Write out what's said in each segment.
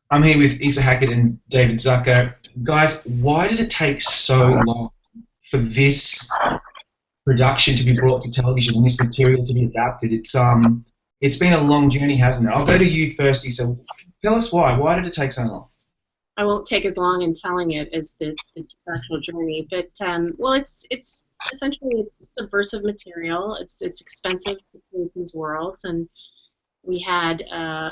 I'm here with Isa Hackett and David Zucker. Guys, why did it take so long for this production to be brought to television and this material to be adapted? It's been a long journey, hasn't it? I'll go to you first, Isa. Tell us why. Why did it take so long? I won't take as long in telling it as the actual journey, but well, it's essentially it's subversive material. It's expensive to create these worlds, and we had a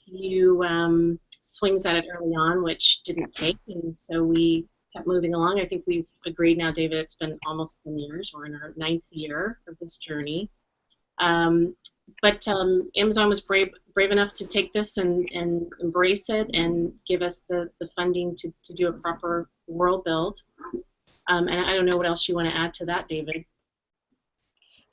few swings at it early on, which didn't take, and so we kept moving along. I think we've agreed now, David. It's been almost 10 years. We're in our 9th year of this journey. But Amazon was brave enough to take this and embrace it and give us the funding to do a proper world build. And I don't know what else you want to add to that, David.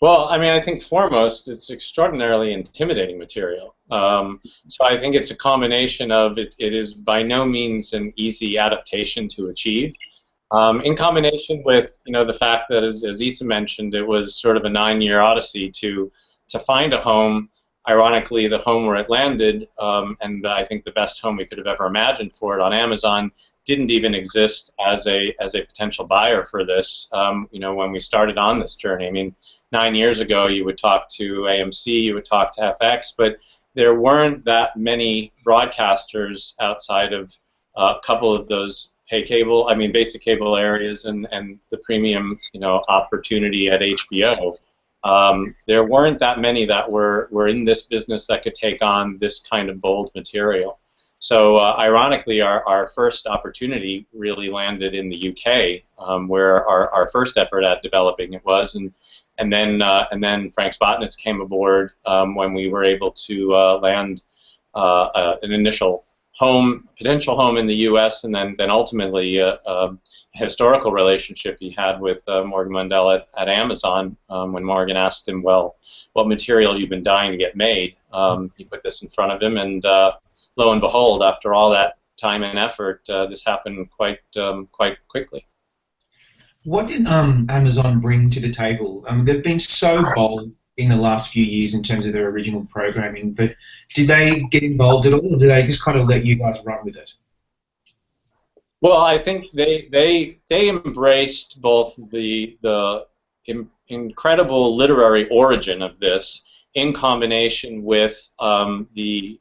Well, I mean, I think foremost, it's extraordinarily intimidating material. So I think it's a combination of it is by no means an easy adaptation to achieve. In combination with the fact that, as Isa mentioned, it was sort of a 9-year odyssey to find a home. Ironically, the home where it landed, and I think the best home we could have ever imagined for it on Amazon, didn't even exist as a potential buyer for this. When we started on this journey, I mean, 9 years ago, you would talk to AMC, you would talk to FX, but there weren't that many broadcasters outside of a couple of those basic cable areas and the premium opportunity at HBO. There weren't that many that were in this business that could take on this kind of bold material. So ironically, our first opportunity really landed in the UK, where our first effort at developing it was, and then Frank Spotnitz came aboard when we were able to land an initial potential home in the U.S., and then ultimately a historical relationship he had with Morgan Mundell at Amazon. When Morgan asked him, well, what material you've been dying to get made, he put this in front of him, and lo and behold, after all that time and effort, this happened quite quickly. What did Amazon bring to the table? They've been so bold in the last few years in terms of their original programming, but did they get involved at all, or did they just kind of let you guys run with it? Well, I think they embraced both the incredible literary origin of this in combination with the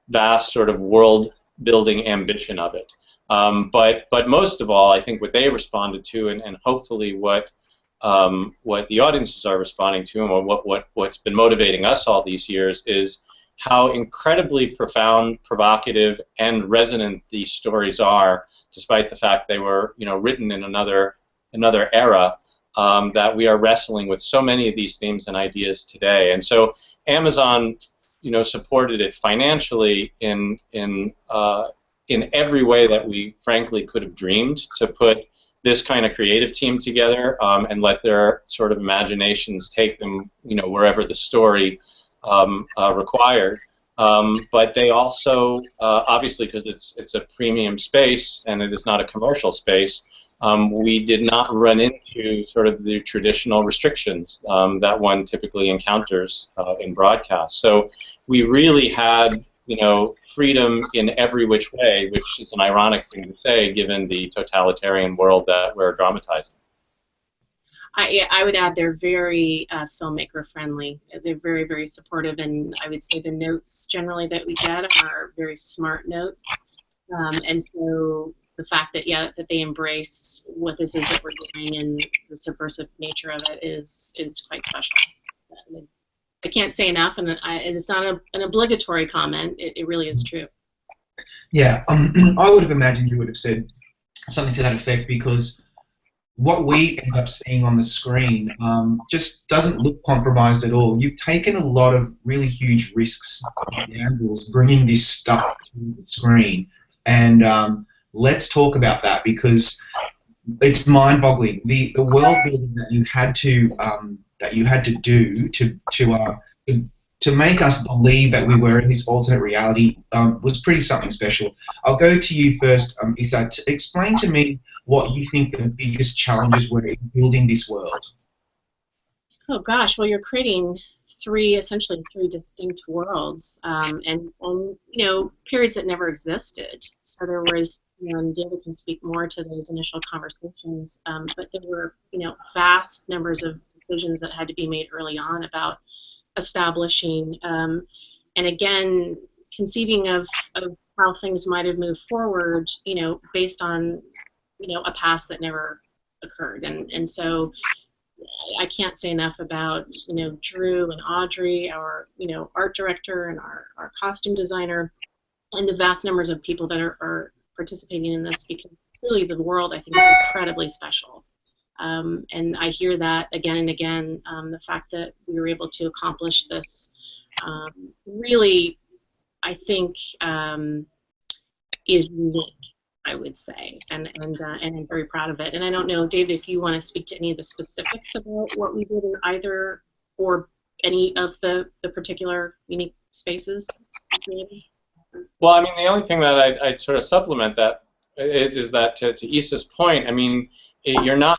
vast sort of world-building ambition of it. But most of all, I think what they responded to, and hopefully what the audiences are responding to, and what's been motivating us all these years, is how incredibly profound, provocative, and resonant these stories are, despite the fact they were written in another era. That we are wrestling with so many of these themes and ideas today, and so Amazon supported it financially in every way that we frankly could have dreamed, to put this kind of creative team together and let their sort of imaginations take them wherever the story required. But they also, obviously, because it's a premium space and it is not a commercial space, we did not run into sort of the traditional restrictions that one typically encounters in broadcast. So we really had freedom in every which way, which is an ironic thing to say given the totalitarian world that we're dramatizing. I would add they're very filmmaker friendly. They're very, very supportive, and I would say the notes generally that we get are very smart notes. And so the fact that that they embrace what this is that we're doing and the subversive nature of it is quite special. I can't say enough, and it's not an obligatory comment. It really is true. Yeah, I would have imagined you would have said something to that effect, because what we end up seeing on the screen just doesn't look compromised at all. You've taken a lot of really huge risks and gambles bringing this stuff to the screen, and let's talk about that, because it's mind-boggling. The world building that you had to do to make us believe that we were in this alternate reality was pretty something special. I'll go to you first, Isa. Explain to me what you think the biggest challenges were in building this world. Oh gosh, well, you're creating essentially three distinct worlds, and periods that never existed. So there was, and David can speak more to those initial conversations, but there were, vast numbers of decisions that had to be made early on about establishing, and again, conceiving of how things might have moved forward, based on, a past that never occurred, and so I can't say enough about, Drew and Audrey, our, art director and our costume designer, and the vast numbers of people that are participating in this, because really the world, I think, is incredibly special. And I hear that again and again, the fact that we were able to accomplish this really, I think, is unique, I would say, and I'm very proud of it. And I don't know, David, if you want to speak to any of the specifics about what we did in either or any of the particular unique spaces. Maybe. Well, I mean, the only thing that I'd sort of supplement that is that to Issa's point, I mean, you're not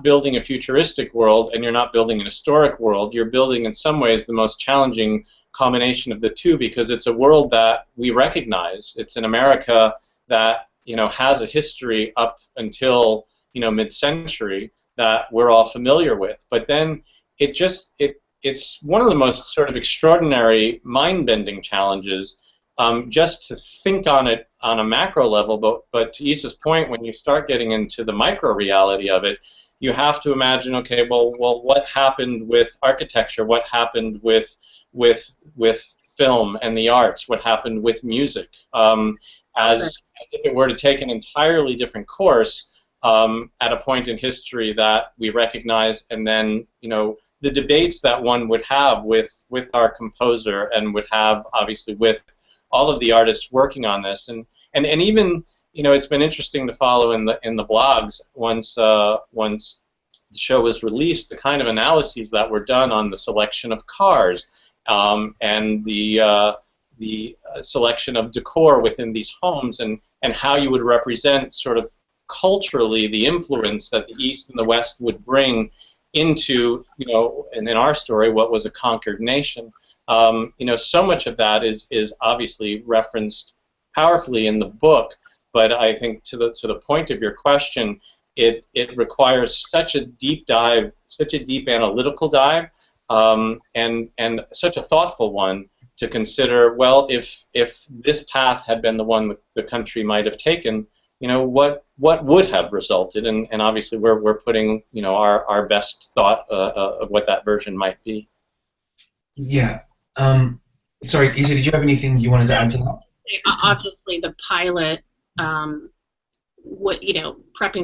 building a futuristic world and you're not building an historic world. You're building, in some ways, the most challenging combination of the two, because it's a world that we recognize. It's an America that has a history up until mid-century that we're all familiar with. But then it's one of the most sort of extraordinary, mind-bending challenges, just to think on it on a macro level. But to Issa's point, when you start getting into the micro reality of it, you have to imagine, okay, well, what happened with architecture? What happened with film and the arts? What happened with music? As if it were to take an entirely different course at a point in history that we recognize, and then the debates that one would have with our composer and would have obviously with all of the artists working on this, and even it's been interesting to follow in the blogs once the show was released, the kind of analyses that were done on the selection of cars and the selection of decor within these homes, and how you would represent sort of culturally the influence that the East and the West would bring into, and in our story, what was a conquered nation. So much of that is obviously referenced powerfully in the book, but I think to the point of your question, it requires such a deep dive, such a deep analytical dive, and such a thoughtful one, to consider, well, if this path had been the one the country might have taken, what would have resulted, and obviously we're putting our best thought of what that version might be. Yeah. Sorry, Issa, did you have anything you wanted to add to that? Obviously, the pilot, prepping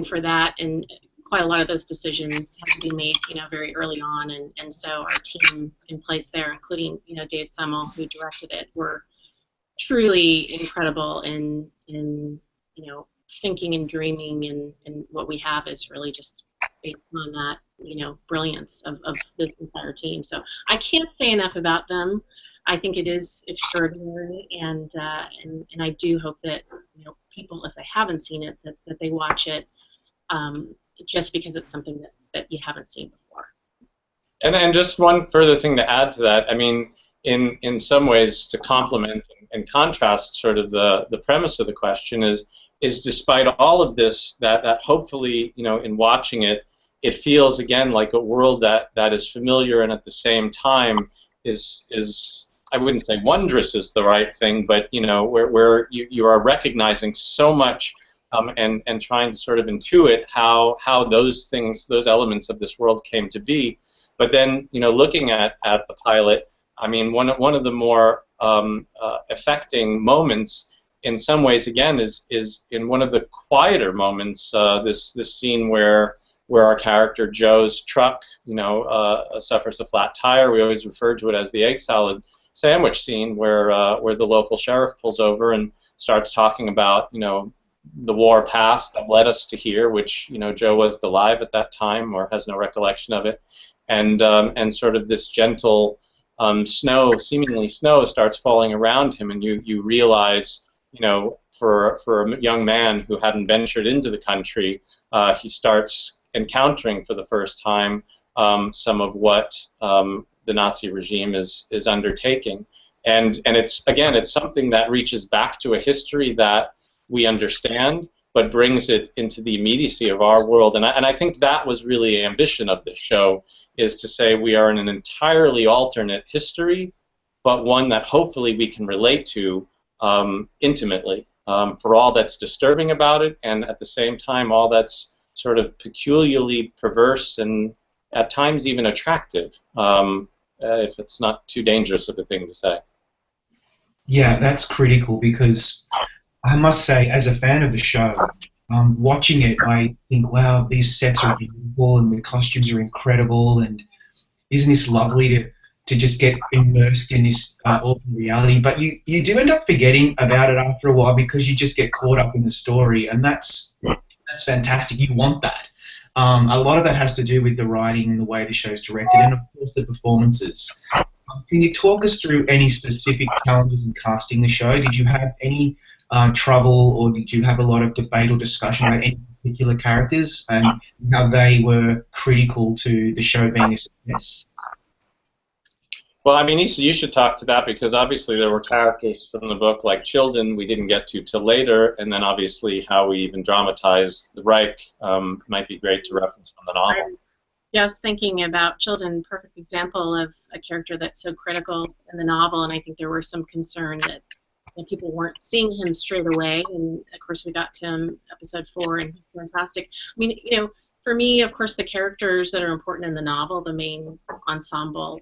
for that, and quite a lot of those decisions had to be made, very early on, and so our team in place there, including, Dave Semmel, who directed it, were truly incredible in thinking and dreaming, and what we have is really just based on that, brilliance of this entire team. So I can't say enough about them. I think it is extraordinary, and I do hope that people, if they haven't seen it, that they watch it, just because it's something that you haven't seen before. And just one further thing to add to that, I mean, in some ways, to complement and contrast sort of the premise of the question is despite all of this, that hopefully, in watching it, it feels again like a world that is familiar, and at the same time is I wouldn't say wondrous is the right thing, but where you are recognizing so much, and trying to sort of intuit how those things, those elements of this world came to be. But then looking at the pilot, I mean, one of the more affecting moments in some ways, again, is in one of the quieter moments, this scene where our character Joe's truck suffers a flat tire. We always refer to it as the egg salad sandwich scene, where the local sheriff pulls over and starts talking about the war past that led us to here, which Joe wasn't alive at that time or has no recollection of it, and sort of this gentle seemingly snow starts falling around him, and you realize, for a young man who hadn't ventured into the country, he starts encountering for the first time some of what the Nazi regime is undertaking. And it's, again, it's something that reaches back to a history that we understand, but brings it into the immediacy of our world. And I think that was really the ambition of this show, is to say we are in an entirely alternate history, but one that hopefully we can relate to intimately, for all that's disturbing about it, and at the same time all that's sort of peculiarly perverse and at times even attractive, if it's not too dangerous of a thing to say. Yeah, that's critical, because I must say, as a fan of the show, watching it, I think, wow, these sets are beautiful and the costumes are incredible, and isn't this lovely to just get immersed in this alternate reality? But you do end up forgetting about it after a while, because you just get caught up in the story, and that's fantastic. You want that. A lot of that has to do with the writing and the way the show's directed, and of course the performances. Can you talk us through any specific challenges in casting the show? Did you have any trouble, or did you have a lot of debate or discussion about any particular characters and how they were critical to the show being a success? Well, I mean, Issa, you should talk to that, because obviously there were characters from the book like Childen we didn't get to till later, and then obviously how we even dramatized the Reich might be great to reference from the novel. Yeah, I was thinking about Childen, perfect example of a character that's so critical in the novel, and I think there were some concern that people weren't seeing him straight away, and of course we got to him episode 4, and he's fantastic. I mean, you know, for me, of course, the characters that are important in the novel, the main ensemble,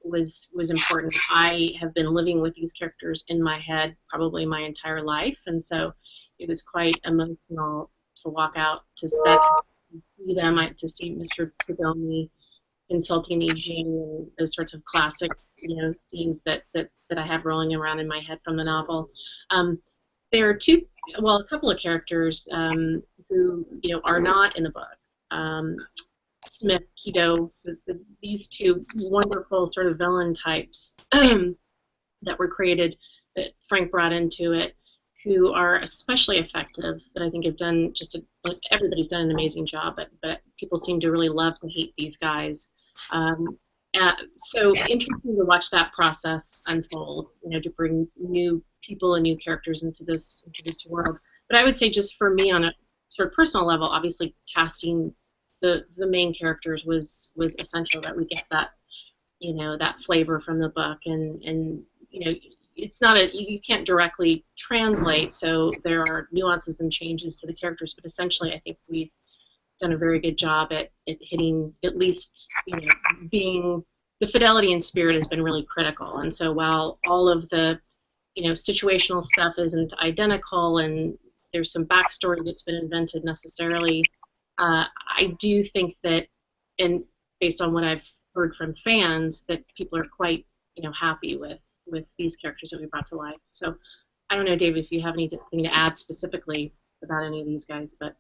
was important. I have been living with these characters in my head probably my entire life, and so it was quite emotional to walk out to set and see them, to see Mr. Tagomi insulting Eugene, and those sorts of classic, you know, scenes that I have rolling around in my head from the novel. There are a couple of characters who, you know, are not in the book. Smith, Keto, these two wonderful sort of villain types that were created, that Frank brought into it, who are especially effective, that I think have done everybody's done an amazing job, but people seem to really love to hate these guys. So interesting to watch that process unfold, you know, to bring new people and new characters into this world. But I would say, just for me on a sort of personal level, obviously casting the main characters was essential, that we get that, you know, that flavor from the book, and you know, it's not you can't directly translate, so there are nuances and changes to the characters, but essentially I think we've done a very good job at hitting, at least, you know, being, the fidelity and spirit has been really critical. And so while all of the, you know, situational stuff isn't identical, and there's some backstory that's been invented necessarily, I do think that, and based on what I've heard from fans, that people are quite, you know, happy with these characters that we brought to life. So I don't know, David, if you have anything to add specifically about any of these guys, but.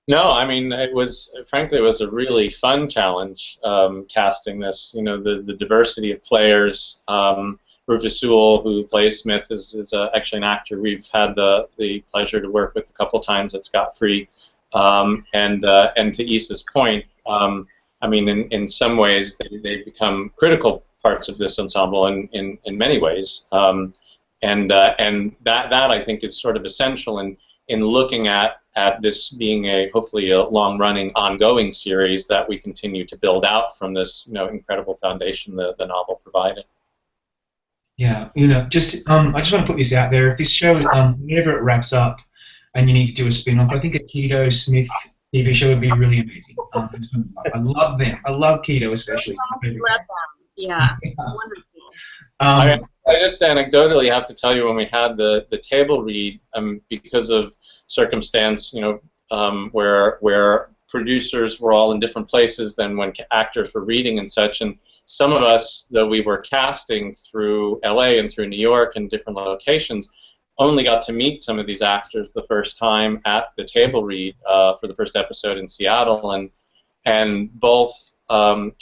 No, I mean, frankly, it was a really fun challenge, casting this. You know, the diversity of players. Rufus Sewell, who plays Smith, is actually an actor we've had the pleasure to work with a couple times at Scott Free. And to Issa's point, I mean, in some ways, they've become critical parts of this ensemble in many ways. And that I think is sort of essential in looking at this being hopefully a long-running, ongoing series that we continue to build out from this, you know, incredible foundation the novel provided. Yeah, you know, I just want to put this out there. If this show, whenever it wraps up, and you need to do a spin-off, I think a Keto Smith TV show would be really amazing. I love them. I love Keto especially. I love them. Yeah, wonderful. I just anecdotally have to tell you, when we had the table read, because of circumstance, you know, where producers were all in different places than when actors were reading and such, and some of us, though we were casting through LA and through New York and different locations, only got to meet some of these actors the first time at the table read for the first episode in Seattle, and both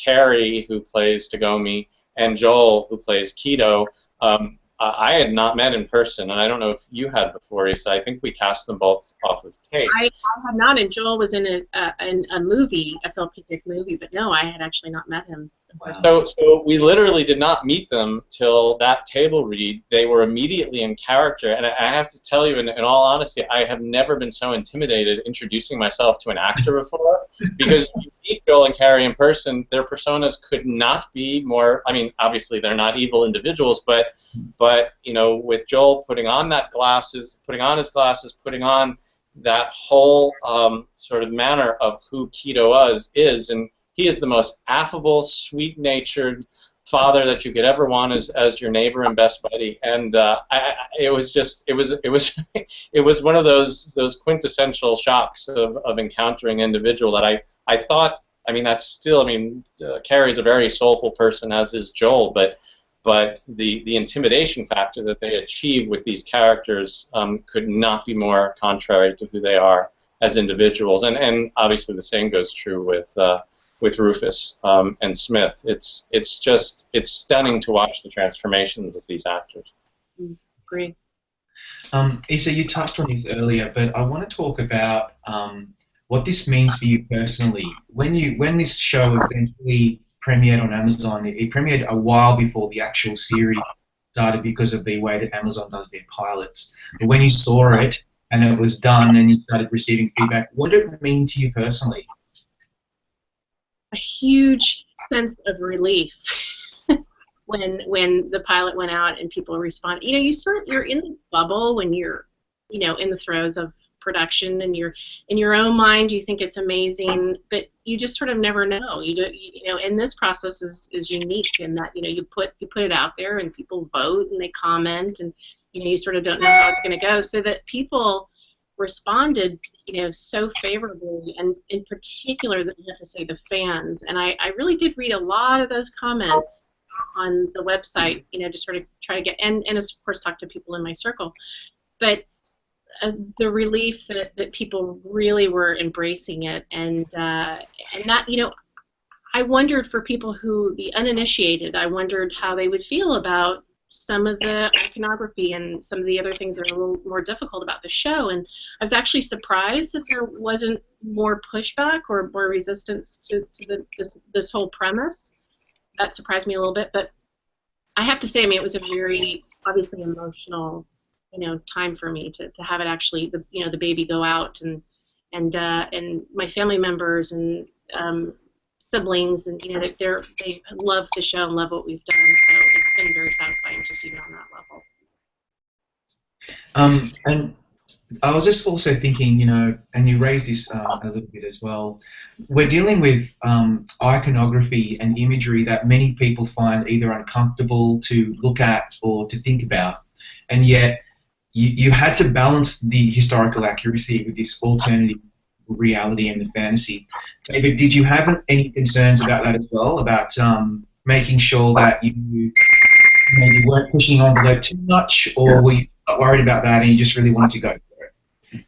Carrie, who plays Tagomi, and Joel, who plays Keto, I had not met in person, and I don't know if you had before, Issa. I think we cast them both off of tape. I had not, and Joel was in a movie, a Phil K. Dick movie, but no, I had actually not met him. Wow. So we literally did not meet them till that table read. They were immediately in character, and I have to tell you, in all honesty, I have never been so intimidated introducing myself to an actor before, because if you meet Joel and Carrie in person, their personas could not be more. I mean, obviously they're not evil individuals, but you know, with Joel putting on his glasses, putting on that whole sort of manner of who Keto is, and he is the most affable, sweet-natured father that you could ever want as your neighbor and best buddy. And it was one of those quintessential shocks of encountering an individual that I thought. I mean, that's still. I mean, Carrie's a very soulful person, as is Joel, but the intimidation factor that they achieve with these characters could not be more contrary to who they are as individuals. And obviously the same goes true with Rufus and Smith. It's stunning to watch the transformations of these actors. Great. Issa, you touched on this earlier, but I want to talk about what this means for you personally. When this show eventually premiered on Amazon, it premiered a while before the actual series started because of the way that Amazon does their pilots. But when you saw it and it was done and you started receiving feedback, what did it mean to you personally? A huge sense of relief when the pilot went out and people respond. You know, you're in the bubble when you're, you know, in the throes of production, and you're in your own mind you think it's amazing, but you just sort of never know. You know, and this process is unique in that, you know, you put it out there and people vote and they comment, and you know, you sort of don't know how it's going to go. So that people responded, you know, so favorably, and in particular, that you have to say the fans. And I really did read a lot of those comments on the website, you know, to sort of try to get, and of course talk to people in my circle. But the relief that people really were embracing it, and that, you know, I wondered for people who, the uninitiated, I wondered how they would feel about some of the iconography and some of the other things that are a little more difficult about the show. And I was actually surprised that there wasn't more pushback or more resistance to this whole premise. That surprised me a little bit, but I have to say, I mean, it was a very obviously emotional, you know, time for me to have it actually, you know, the baby go out, and my family members and siblings, and you know, they love the show and love what we've done. So it's been very satisfying, just even on that level. And I was just also thinking, you know, and you raised this a little bit as well. We're dealing with iconography and imagery that many people find either uncomfortable to look at or to think about, and yet you had to balance the historical accuracy with this alternative reality and the fantasy. David, did you have any concerns about that as well, about making sure that you maybe weren't pushing on the envelope too much, or were you not worried about that and you just really wanted to go for it?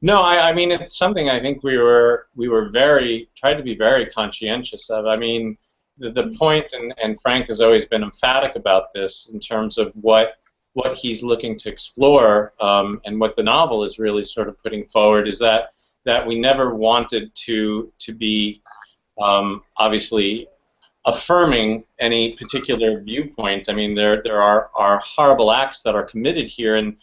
No, I mean, it's something I think we tried to be very conscientious of. I mean, the point, and Frank has always been emphatic about this in terms of what he's looking to explore, and what the novel is really sort of putting forward, is that we never wanted to be obviously affirming any particular viewpoint. I mean, there are horrible acts that are committed here, and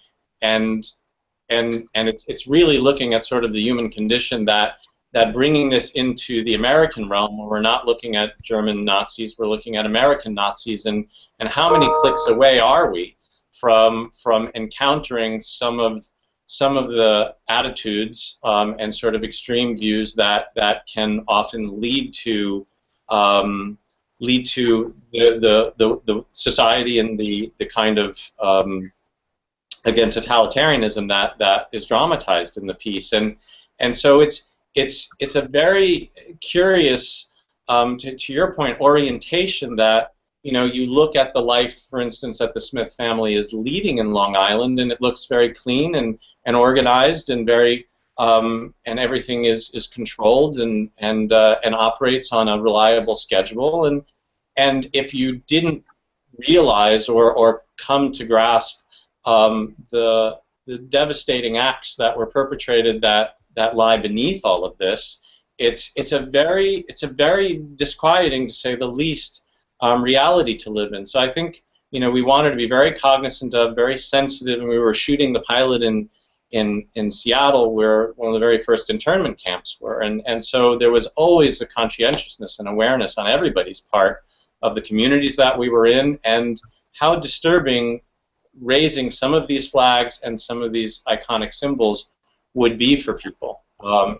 it's really looking at sort of the human condition, that bringing this into the American realm, where we're not looking at German Nazis, we're looking at American Nazis, and how many clicks away are we from encountering some of the attitudes and sort of extreme views that can often lead to the society and the kind of again, totalitarianism that is dramatized in the piece, and so it's a very curious, to your point, orientation that, you know, you look at the life, for instance, that the Smith family is leading in Long Island, and it looks very clean and organized and very and everything is controlled and operates on a reliable schedule, and if you didn't realize or come to grasp the devastating acts that were perpetrated that lie beneath all of this, it's a very disquieting, to say the least, reality to live in. So I think, you know, we wanted to be very cognizant of, very sensitive, and we were shooting the pilot in Seattle, where one of the very first internment camps were, and so there was always a conscientiousness and awareness on everybody's part of the communities that we were in, and how disturbing raising some of these flags and some of these iconic symbols would be for people.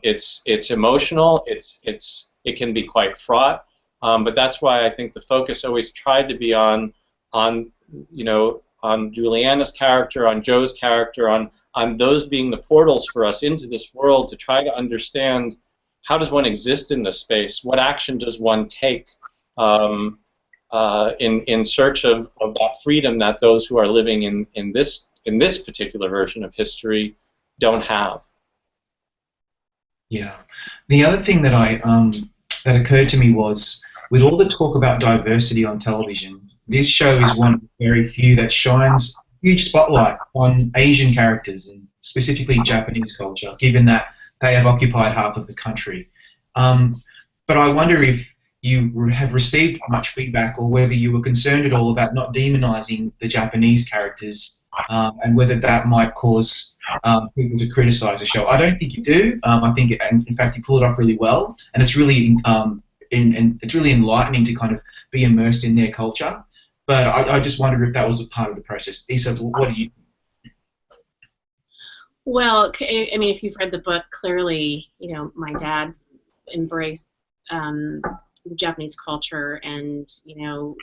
It's emotional. It can be quite fraught. But that's why I think the focus always tried to be on you know, on Juliana's character, on Joe's character, on those being the portals for us into this world, to try to understand, how does one exist in this space? What action does one take in search of that freedom that those who are living in this particular version of history don't have? Yeah. The other thing that that occurred to me was, with all the talk about diversity on television, this show is one of the very few that shines a huge spotlight on Asian characters, and specifically Japanese culture, given that they have occupied half of the country. But I wonder if you have received much feedback, or whether you were concerned at all about not demonizing the Japanese characters, and whether that might cause people to criticize the show. I don't think you do. I think, in fact, you pull it off really well, and it's really it's really enlightening to kind of be immersed in their culture. But I just wondered if that was a part of the process. Isa, what do you think? Well, I mean, if you've read the book, clearly, you know, my dad embraced the Japanese culture, and, you know,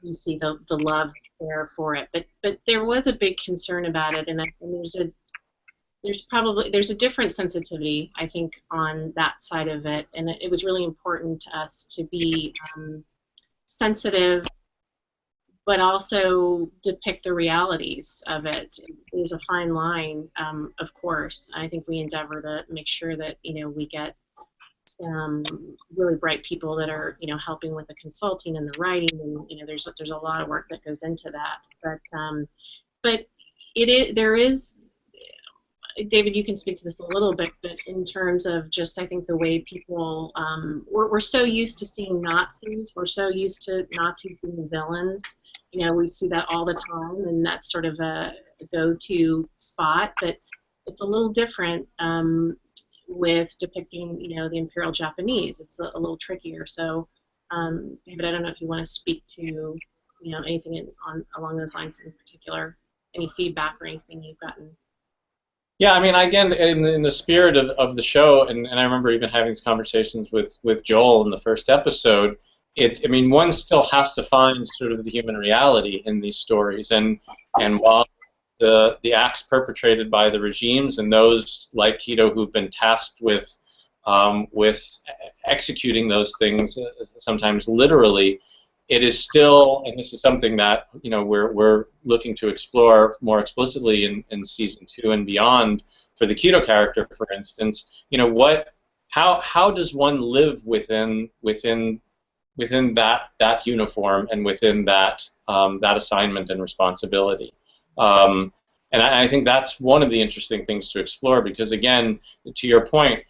you see the love there for it. But there was a big concern about it, and there's a different sensitivity, I think, on that side of it, and it was really important to us to be sensitive, but also depict the realities of it. There's a fine line, of course. I think we endeavor to make sure that, you know, we get really bright people that are, you know, helping with the consulting and the writing, and, you know, there's a lot of work that goes into that. But there is, David, you can speak to this a little bit, but in terms of just, I think, the way people, we're so used to seeing Nazis, we're so used to Nazis being villains. You know, we see that all the time, and that's sort of a go-to spot, but it's a little different with depicting, you know, the Imperial Japanese. It's a little trickier. So, David, I don't know if you want to speak to, you know, anything along those lines in particular, any feedback or anything you've gotten. Yeah, I mean, again, in the spirit of the show, and I remember even having these conversations with Joel in the first episode, I mean, one still has to find sort of the human reality in these stories, and while the acts perpetrated by the regimes and those like Kido who've been tasked with executing those things, sometimes literally, it is still, and this is something that, you know, we're looking to explore more explicitly in season 2 and beyond for the Kido character, for instance. You know, how does one live within that uniform and within that assignment and responsibility? And I think that's one of the interesting things to explore, because, again, to your point,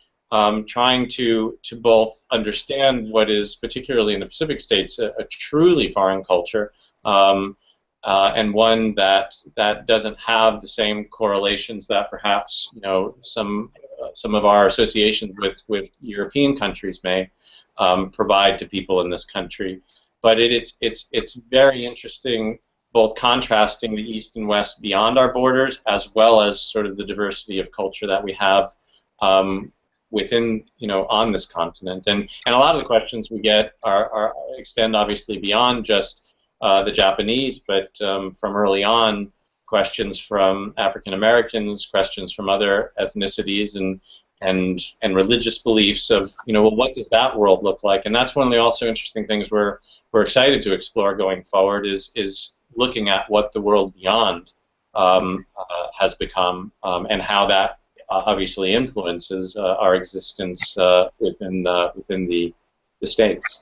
trying to both understand what is, particularly in the Pacific states, a truly foreign culture, and one that doesn't have the same correlations that perhaps, you know, some of our associations with European countries may provide to people in this country. But it's very interesting, both contrasting the East and West beyond our borders, as well as sort of the diversity of culture that we have within, you know, on this continent. And a lot of the questions we get extend obviously beyond just the Japanese, but from early on, questions from African Americans, questions from other ethnicities, and religious beliefs of, you know, well, what does that world look like? And that's one of the also interesting things we're excited to explore going forward, is looking at what the world beyond has become, and how that obviously influences our existence within the states.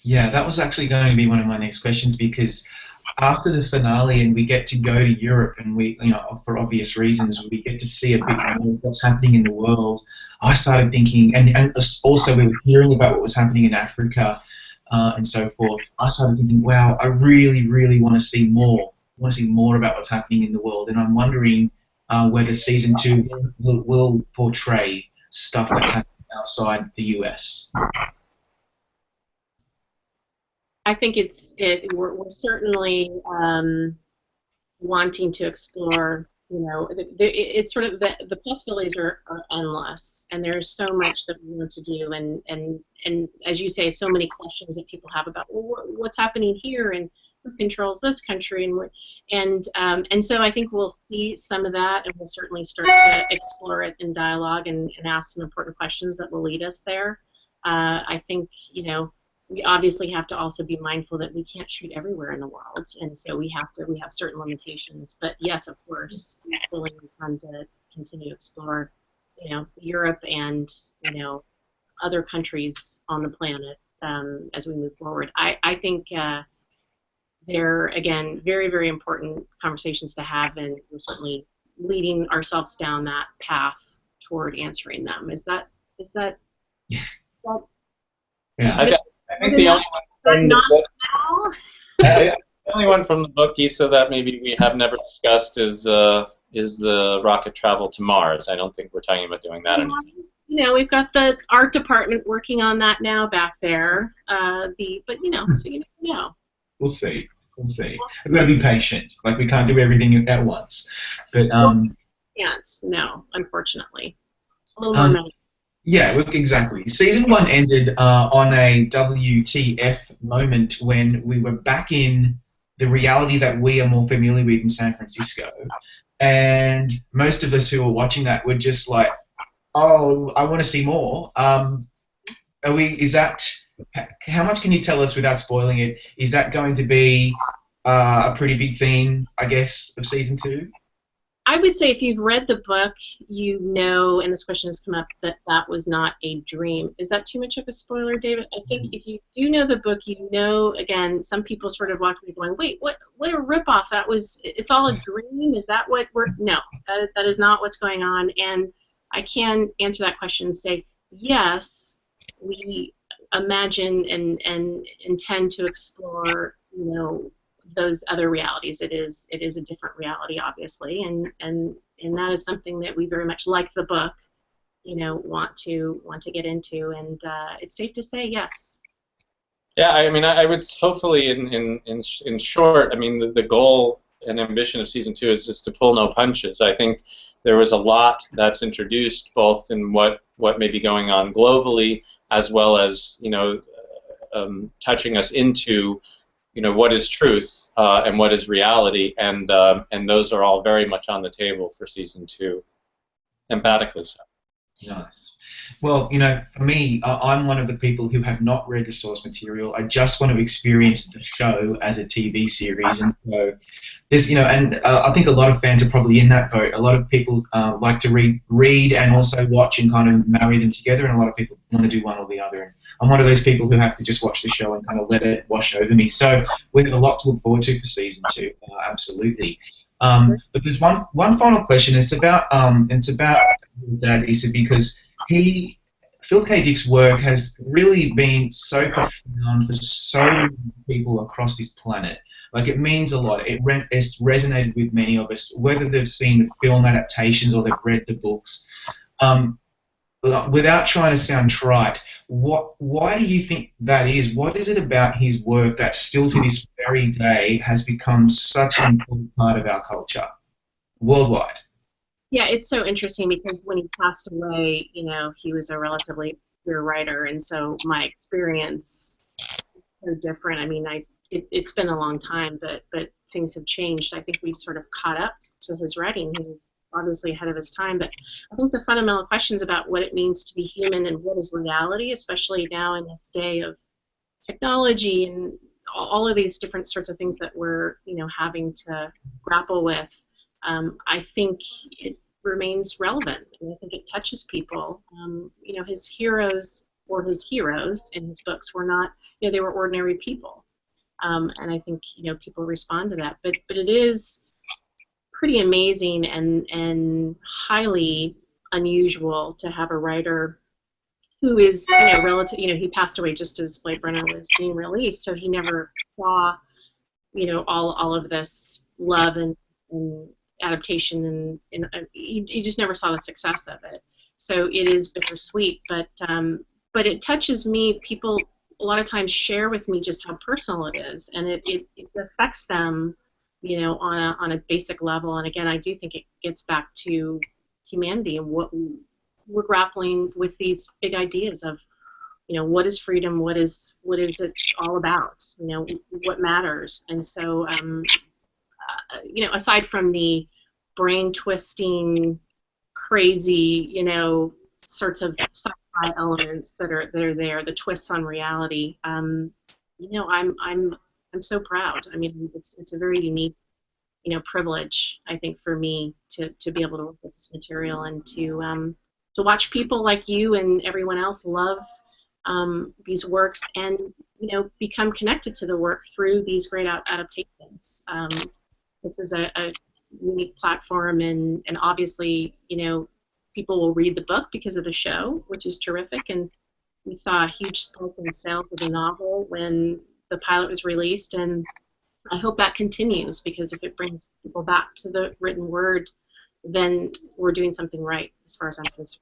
Yeah, that was actually going to be one of my next questions, because after the finale and we get to go to Europe and we, for obvious reasons, we get to see a bit more of what's happening in the world, I started thinking, and also we were hearing about what was happening in Africa and so forth. I started thinking, wow, I really, really want to see more. I want to see more about what's happening in the world, and I'm wondering whether season 2 will portray stuff that's happening outside the US. I think we're certainly wanting to explore. It's sort of the possibilities are endless, and there's so much that we want to do, and as you say, so many questions that people have about what's happening here and who controls this country, and so I think we'll see some of that, and we'll certainly start to explore it in dialogue and ask some important questions that will lead us there. I think we obviously have to also be mindful that we can't shoot everywhere in the world, and so we have certain limitations. But yes, of course, we fully intend to continue to explore, Europe and other countries on the planet as we move forward. I think they're again very, very important conversations to have, and we're certainly leading ourselves down that path toward answering them. Is that? Yeah. I think the only one from the book, the only one from the book, Issa, that maybe we have never discussed is the rocket travel to Mars. I don't think we're talking about doing that anymore. We've got the art department working on that now back there. So you never know. We'll see. We've got to be patient. Like, we can't do everything at once. But no, unfortunately. A little more money. Yeah, exactly. Season 1 ended on a WTF moment when we were back in the reality that we are more familiar with in San Francisco. And most of us who were watching that were just like, oh, I want to see more. How much can you tell us without spoiling it? Is that going to be a pretty big theme, I guess, of Season 2? I would say if you've read the book, and this question has come up, that was not a dream. Is that too much of a spoiler, David? I think if you do know the book, again, some people sort of walk away going, wait, what a ripoff. It's all a dream? Is that what no, that is not what's going on. And I can answer that question and say, yes, we imagine and intend to explore, those other realities. It is a different reality, obviously, and that is something that we very much, like the book, want to get into, and it's safe to say yes. Yeah, I mean, I would hopefully, in short, I mean, the goal and ambition of Season 2 is just to pull no punches. I think there was a lot that's introduced, both in what may be going on globally, as well as touching us into what is truth and what is reality, and those are all very much on the table for Season 2, emphatically so. Nice. Well, for me, I'm one of the people who have not read the source material. I just want to experience the show as a TV series, and so there's, and I think a lot of fans are probably in that boat. A lot of people like to read and also watch and kind of marry them together, and a lot of people want to do one or the other. I'm one of those people who have to just watch the show and kind of let it wash over me. So we have a lot to look forward to for Season 2, absolutely. But there's one final question. It's about Dad Issa, because Phil K. Dick's work has really been so profound for so many people across this planet. Like, it means a lot. It's resonated with many of us, whether they've seen the film adaptations or they've read the books. Without trying to sound trite, why do you think that is? What is it about his work that still to this very day has become such an important part of our culture worldwide? Yeah, it's so interesting because when he passed away, he was a relatively obscure writer, and so my experience is so different. I mean, it's been a long time, but things have changed. I think we've sort of caught up to his writing. He was obviously ahead of his time, but I think the fundamental questions about what it means to be human and what is reality, especially now in this day of technology and all of these different sorts of things that we're having to grapple with, I think it remains relevant, and I think it touches people. His heroes in his books were not, they were ordinary people. and I think people respond to that. But it is pretty amazing and highly unusual to have a writer who is relative. He passed away just as Blade Runner was being released, so he never saw all of this love and adaptation, and you just never saw the success of it. So it is bittersweet, but it touches me. People a lot of times share with me just how personal it is, and it affects them, on a basic level. And again, I do think it gets back to humanity and what we're grappling with, these big ideas of, what is freedom, what is it all about, what matters. And so, aside from the brain twisting, crazy, sorts of sci-fi elements that are there, the twists on reality, I'm so proud. I mean, it's a very unique, privilege, I think, for me to be able to work with this material and to watch people like you and everyone else love these works and become connected to the work through these great adaptations. This is a unique platform, and obviously, people will read the book because of the show, which is terrific. And we saw a huge spike in sales of the novel when the pilot was released, and I hope that continues, because if it brings people back to the written word, then we're doing something right, as far as I'm concerned.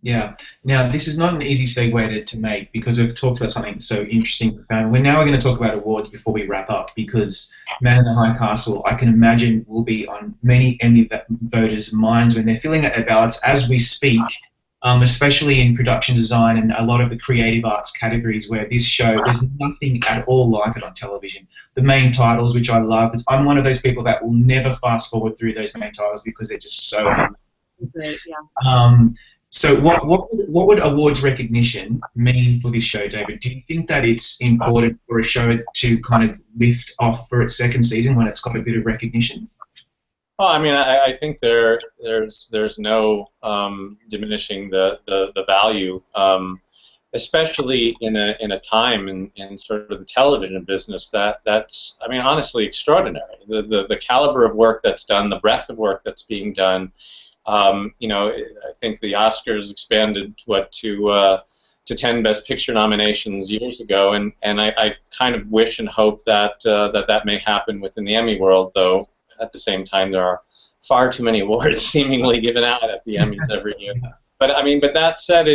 Yeah. Now, this is not an easy segue to make, because we've talked about something so interesting and profound. We're going to talk about awards before we wrap up, because Man in the High Castle, I can imagine, will be on many Emmy voters' minds when they're filling out their ballots as we speak, especially in production design and a lot of the creative arts categories, where this show, there's nothing at all like it on television. The main titles, which I love, I'm one of those people that will never fast forward through those main titles because they're just so great. Yeah. So what would awards recognition mean for this show, David? Do you think that it's important for a show to kind of lift off for its second season when it's got a bit of recognition? Well, I mean, I think there's no diminishing the value, especially in a time in sort of the television business that's, I mean, honestly extraordinary. The caliber of work that's done, the breadth of work that's being done. I think the Oscars expanded to 10 Best Picture nominations years ago, and I kind of wish and hope that that may happen within the Emmy world, though at the same time there are far too many awards seemingly given out at the Emmys every year. But I mean, but that said,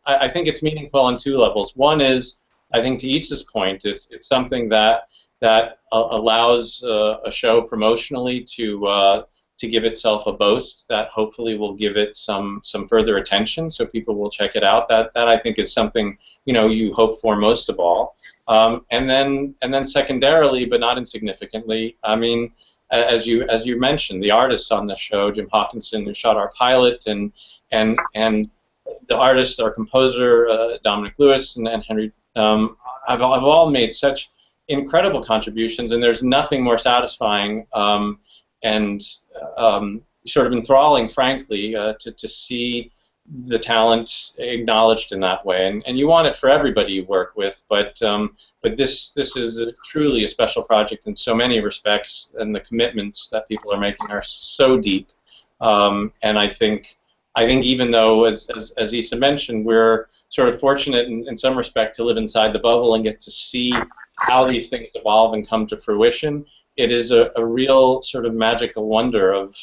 I think it's meaningful on two levels. One is, I think, to Issa's point, it's something that allows a show promotionally to give itself a boast that hopefully will give it some further attention, so people will check it out. That I think is something you hope for most of all. And then secondarily, but not insignificantly, I mean, as you mentioned, the artists on the show, Jim Hawkinson, who shot our pilot, and the artists, our composer Dominic Lewis and Henry, have all made such incredible contributions, and there's nothing more satisfying and sort of enthralling, frankly, to see the talent acknowledged in that way. And you want it for everybody you work with, but this is truly a special project in so many respects, and the commitments that people are making are so deep. And I think even though, as Issa mentioned, we're sort of fortunate in some respect to live inside the bubble and get to see how these things evolve and come to fruition, it is a real sort of magical wonder of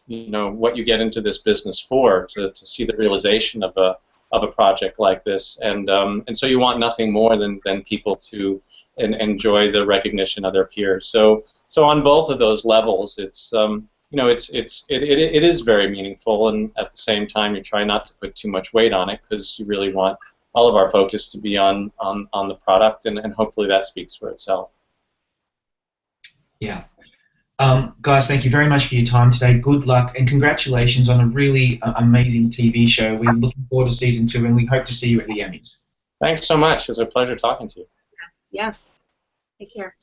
what you get into this business for, to see the realization of a project like this, and so you want nothing more than people to enjoy the recognition of their peers. So on both of those levels, it's it is very meaningful, and at the same time you try not to put too much weight on it, because you really want all of our focus to be on the product, and hopefully that speaks for itself. Yeah. Guys, thank you very much for your time today. Good luck and congratulations on a really amazing TV show. We're looking forward to season 2, and we hope to see you at the Emmys. Thanks so much. It was a pleasure talking to you. Yes. Take care.